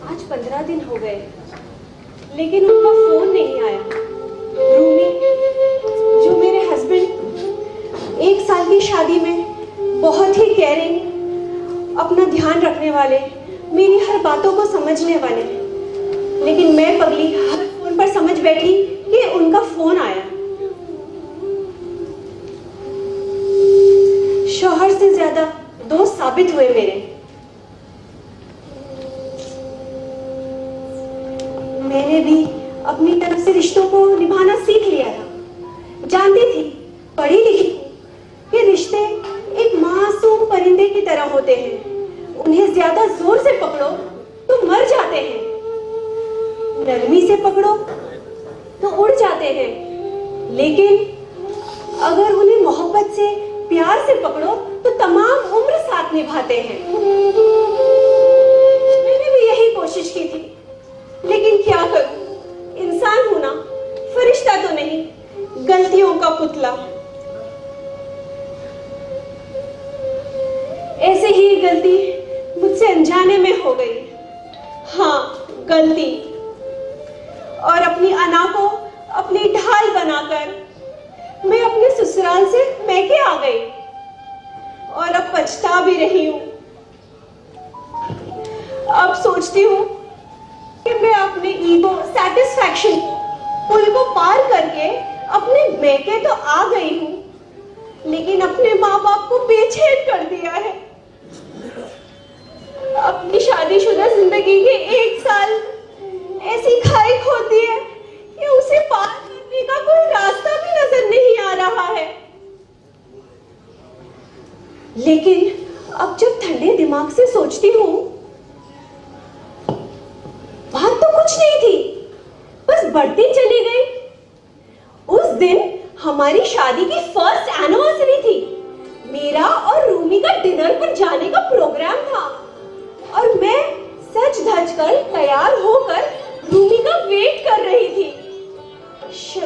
आज 15 दिन हो गए, लेकिन उनका फोन नहीं आया। रूमी, जो मेरे हस्बैंड 1 साल की शादी में बहुत ही केयरिंग, अपना ध्यान रखने वाले, मेरी हर बातों को समझने वाले, लेकिन मैं पगली हर फोन पर समझ बैठी कि उनका फोन आया। शौहर से ज्यादा दोस्त साबित हुए मेरे। मैंने भी अपनी तरफ से रिश्तों को निभाना सीख लिया था। जानती थी, पढ़ी लिखी कि रिश्ते एक मासूम परिंदे की तरह होते हैं। उन्हें ज्यादा जोर से पकड़ो तो मर जाते हैं, नरमी से पकड़ो तो उड़ जाते हैं, लेकिन अगर उन्हें मोहब्बत से, प्यार से पकड़ो तो तमाम उम्र साथ निभाते हैं। मैंने भी यही कोशिश की थी, लेकिन क्या करूं, इंसान हूं ना, फरिश्ता तो नहीं, गलतियों का पुतला। ऐसे ही गलती मुझसे अनजाने में हो गई। हाँ, गलती। और अपनी अना को अपनी ढाल बनाकर मैं अपने ससुराल से मैके आ गई और अब पछता भी रही हूं। अब सोचती हूं कि मैं अपने ईगो सैटिस्फैक्शन पुल को पार करके अपने मैके तो आ गई हूं, लेकिन अपने माँ बाप को बेचैन कर दिया है। अपनी शादीशुदा जिंदगी के 1 साल ऐसी खाई खोती है कि उसे पार करने का कोई रास्ता भी नजर नहीं आ रहा है। लेकिन अब जब ठंडे दिमाग से सोचती हूँ, बात तो कुछ नहीं थी, बस बढ़ती चली गई। उस दिन हमारी शादी की फर्स्ट एनिवर्सरी थी। मेरा और रूमी का डिनर पर जाने का प्रोग्राम था और मैं सज धज कर तैयार होकर रूमी का वेट कर रही थी।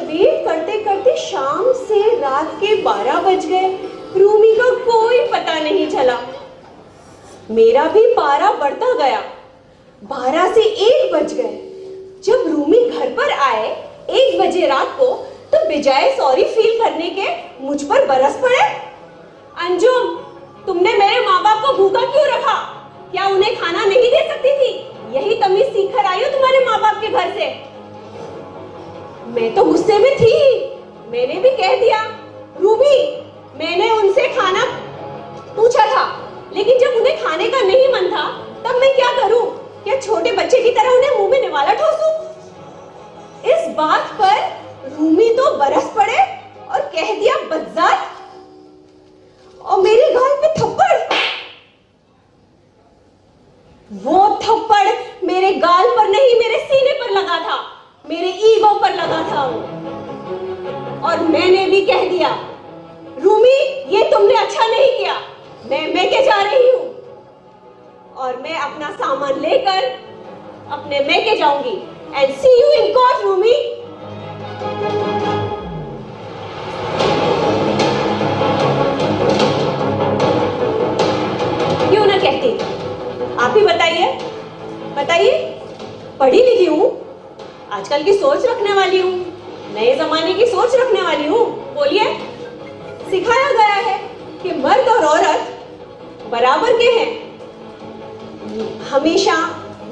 वेट करते करते शाम से रात के 12 बज गए। रूमी का कोई पता नहीं चला। मेरा भी पारा बढ़ता गया। 12 से 1 बज गए। जब रूमी घर पर आए 1 बजे रात को, तो बजाय सॉरी फील करने के मुझ पर बरस पड़े। अंजुम, तुमने मेरे माँ बाप को भूखा क्यों रखा? क्या उन्हें खाना नहीं दे सकती थी? यही तमीज सीख कर आई हो तुम्हारे माँ बाप के घर से। मैं तो गुस्से में थी। मैंने भी कह दिया, रूबी, मैंने उनसे खाना पूछा था, लेकिन जब उन्हें खाने का नहीं मन था, तब मैं क्या करूं? क्या छोटे बच्चे की तरह उन्हें मुंह में निवाला ठोसूं? इस बात पर रूमी तो बरस पड़े और कह दिया, बज्जात, और मेरे गाल पे थप्पड़। वो थप्पड़ मेरे गाल पर नहीं, मेरे सीने पर लगा था, मेरे ईगो पर लगा था। और मैंने भी कह दिया, रूमी, ये तुमने अच्छा नहीं किया, मैं मैके जा रही हूं और मैं अपना सामान लेकर अपने मैके जाऊंगी। And see you in court, Rumi. क्यों ना कहती? आप ही बताइए, बताइए। पढ़ी लिखी हूं, आजकल की सोच रखने वाली हूं, नए जमाने की सोच रखने वाली हूं। बोलिए। सिखाया गया है कि मर्द और औरत बराबर के हैं। हमेशा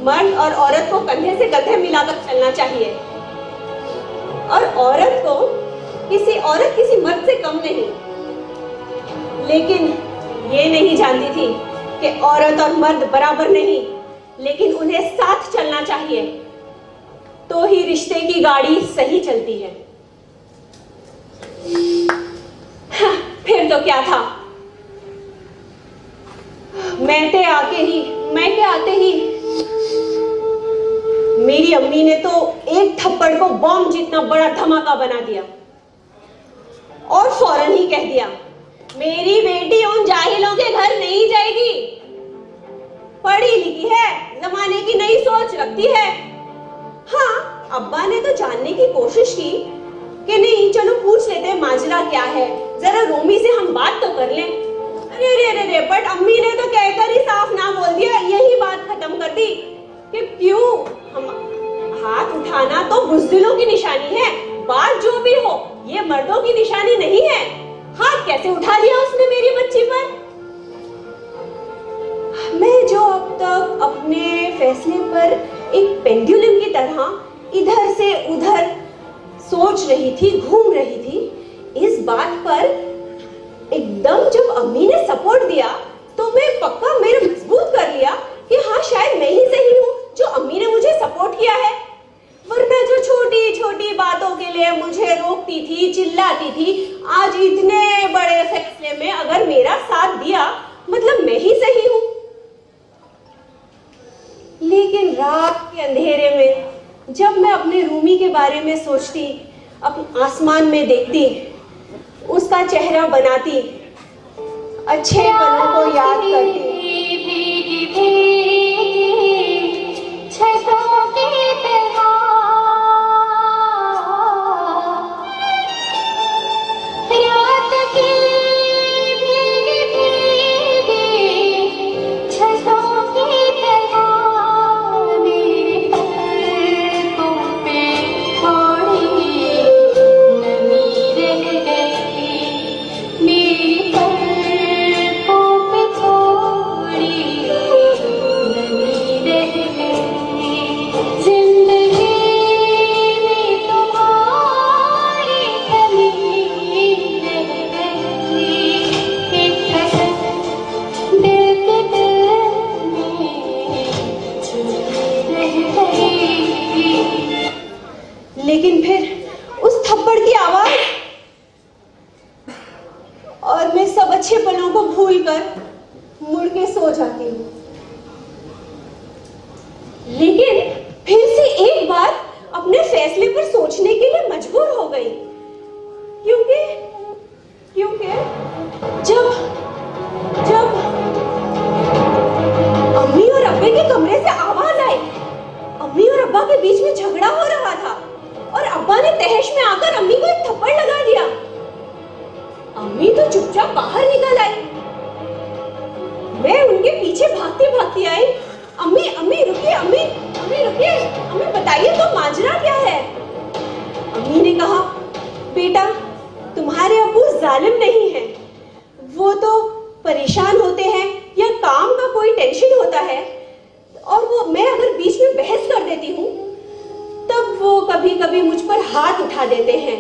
मर्द और औरत को कंधे से कंधे मिलाकर चलना चाहिए और औरत किसी मर्द से कम कम नहीं। लेकिन ये नहीं जानती थी कि औरत और मर्द बराबर नहीं, लेकिन उन्हें साथ चलना चाहिए, तो ही रिश्ते की गाड़ी सही चलती है। हाँ, फिर तो क्या था, मैके आते ही मेरी अम्मी ने तो एक थप्पड़ को बॉम्ब जितना बड़ा धमाका बना दिया और फौरन ही कह दिया, मेरी बेटी उन जाहिलों के घर नहीं जाएगी, पढ़ी लिखी है, जमाने की नई सोच रखती है। हाँ, अब्बा ने तो जानने की कोशिश की कि नहीं चलो पूछ लेते हैं माजरा क्या है, जरा रोमी से हम बात तो कर लें। अरे बट अम्मी ने तो कहकर ही साफ ना बोल दिया, यही बात खत्म कर दी कि क्यों, हम हाथ उठाना तो बुज़दिलों की निशानी है, बात जो भी हो ये मर्दों की निशानी नहीं है। हाथ कैसे उठा लिया उसने मेरी बच्ची पर। मैं जो अब तक अपने फैसले पर एक पेंडुलम की तरह इधर से उधर सोच रही थी, घूम रही थी, इस बात पर एकदम जब अम्मी ने सपोर्ट दिया तो मैं पक्का मेरे मजबूत कर लिया कि हाँ शायद मैं ही सही हूँ जो अम्मी ने मुझे सपोर्ट किया है। वरना जो छोटी छोटी बातों के लिए मुझे रोकती थी, चिल्लाती थी, आज इतने बड़े फैसले में अगर मेरा साथ दिया मतलब मैं ही सही हूँ। लेकिन रात के अंधेरे में जब मैं अपने रूमी के बारे में सोचती, अपने आसमान में देखती, उसका चेहरा बनाती, अच्छे पलों को याद करती, लेकिन फिर उस थप्पड़ की आवाज और मैं सब अच्छे पलों को भूलकर मुड़ के सो जाती हूँ। लेकिन फिर से एक बार अपने फैसले पर सोचने के लिए मजबूर हो गई, क्योंकि जब अम्मी और अब्बे के कमरे से आवाज आई, अम्मी और अब्बा के बीच में झगड़ा हो रहा था और अब्बा ने तहश में आकर अम्मी को एक थप्पड़ लगा दिया। अम्मी तो चुपचाप बाहर निकल आई, मैं उनके पीछे भागती भागती आई, अम्मी रुकिए, अम्मी रुकिए, अम्मी बताइए तो माजरा क्या है। अम्मी ने कहा, बेटा तुम्हारे अब्बू जालिम नहीं है, वो तो परेशान होते हैं या काम का कोई टेंशन होता है और वो मैं अगर बीच में बहस कर देती हूँ तब वो कभी कभी मुझ पर हाथ उठा देते हैं,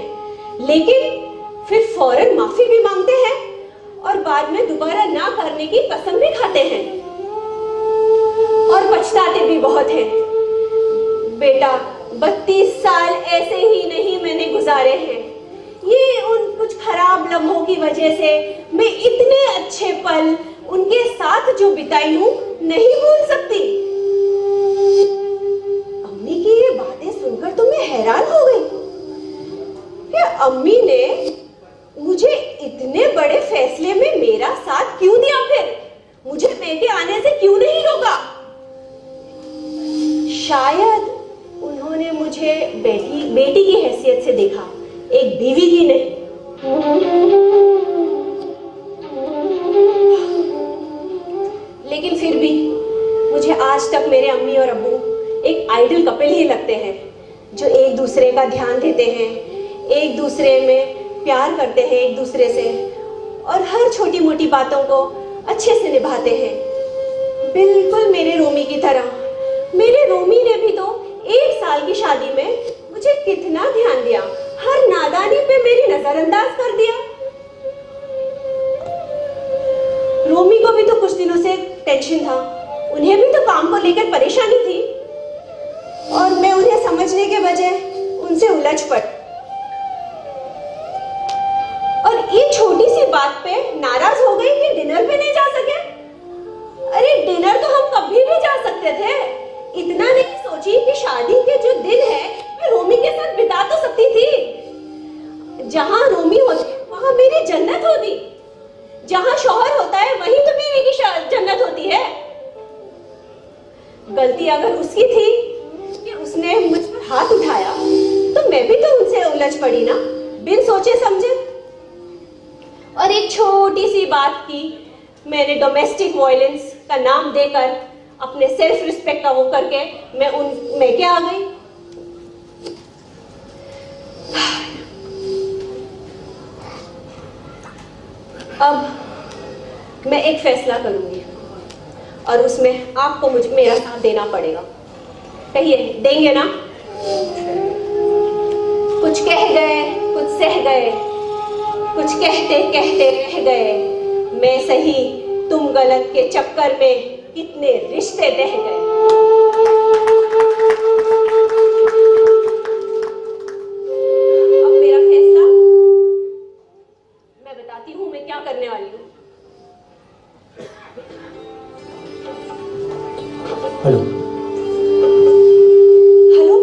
लेकिन फिर फौरन माफी भी मांगते हैं और बाद में दोबारा ना करने की कसम भी खाते हैं और पछताते भी बहुत हैं। बेटा 32 साल ऐसे ही नहीं मैंने गुजारे हैं, ये उन कुछ खराब लम्हों की वजह से मैं इतने अच्छे पल उनके साथ जो बिताई हूँ नहीं भूल सकती। अम्मी की ये बातें सुनकर तो मैं हैरान हो गई कि अम्मी ने मुझे इतने बड़े फैसले में मेरा साथ क्यों दिया, फिर मुझे बेटे आने से क्यों नहीं रोका। शायद उन्होंने मुझे बेटी की हैसियत से देखा, एक बीवी की नहीं। लेकिन फिर भी मुझे आज तक मेरे अम्मी और अब्बू एक आइडल कपल ही लगते हैं, जो एक दूसरे का ध्यान देते हैं, एक दूसरे में प्यार करते हैं एक दूसरे से और हर छोटी मोटी बातों को अच्छे से निभाते हैं, बिल्कुल मेरे रोमी की तरह। मेरे रोमी ने भी तो 1 साल की शादी में मुझे कितना ध्यान दिया, हर नादानी पे मेरी नजरअंदाज कर दिया, बात पे नाराज हो गई कि डिनर पे नहीं जा सके? अरे डिनर तो हम कभी भी जा सकते थे। इतना नहीं सोची कि शादी के जो दिन है मैं रोमी के साथ बिता तो सकती थी। जहां रोमी होती वहां मेरी जन्नत होती। जहां शौहर होता है वहीं तो बीवी की जन्नत होती है। गलती अगर उसकी थी कि उसने मुझ पर हाथ उठाया तो मैं भी तो उनसे उलझ पड़ी ना, बिन सोचे समझे। और एक छोटी सी बात की मैंने डोमेस्टिक वायलेंस का नाम देकर अपने सेल्फ रिस्पेक्ट का वो करके मैं क्या आ गई। अब मैं एक फैसला करूंगी और उसमें आपको मेरा साथ देना पड़ेगा। कहिए देंगे ना? कुछ कह गए, कुछ सह गए, कुछ कहते कहते रह गए। मैं सही तुम गलत के चक्कर में कितने रिश्ते बह गए। अब मेरा फैसला मैं बताती हूं मैं क्या करने वाली हूं। हेलो हेलो,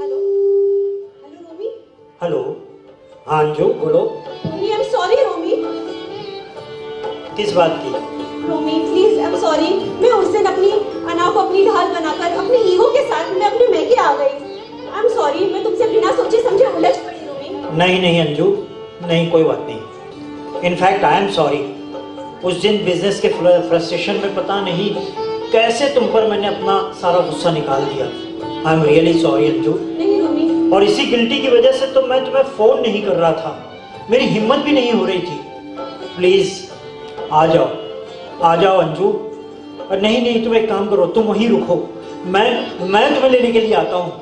हेलो, हेलो रोमी। हेलो, हाँ अंजू बोलो। रोमी आई एम सॉरी रोमी। किस बात की? रोमी प्लीज आई एम सॉरी। मैं उस दिन अपनी अना को अपनी ढाल बनाकर अपने ईगो के साथ मैं अपने मैके आ गई। आई एम सॉरी, मैं तुमसे बिना सोचे समझे उलझ पड़ी रोमी। नहीं नहीं अंजू, नहीं कोई बात नहीं। In fact I am sorry. उस दिन बिजनेस के फ्रस्ट्रेशन में पता नहीं कैसे तुम पर मैंने अपना सारा गुस्सा निकाल दिया। I am really sorry Anju. नहीं रोमी। और इसी गिल्टी की वजह से तो मैं तुम्हें फोन नहीं कर रहा था, मेरी हिम्मत भी नहीं हो रही थी। प्लीज आ जाओ अंजू। और नहीं तुम एक काम करो, तुम वहीं रुको, मैं तुम्हें लेने के लिए आता हूँ।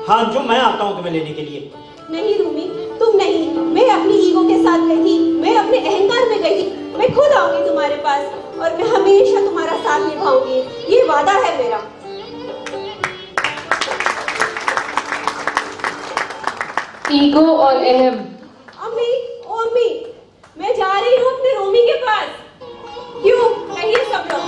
हाँ अंजू मैं आता हूँ तुम्हें लेने के लिए। नहीं रूमी, तुम नहीं, मैं अपनी ईगो के साथ गई थी, मैं अपने अहंकार में गई थी। मैं खुद आऊंगी तुम्हारे पास और मैं हमेशा तुम्हारा साथ निभाऊंगी, ये वादा है मेरा। ईगो और अहम। अम्मी, ओ अम्मी, मैं जा रही हूँ अपने रोमी के पास। क्यों? कहिए सब लोग।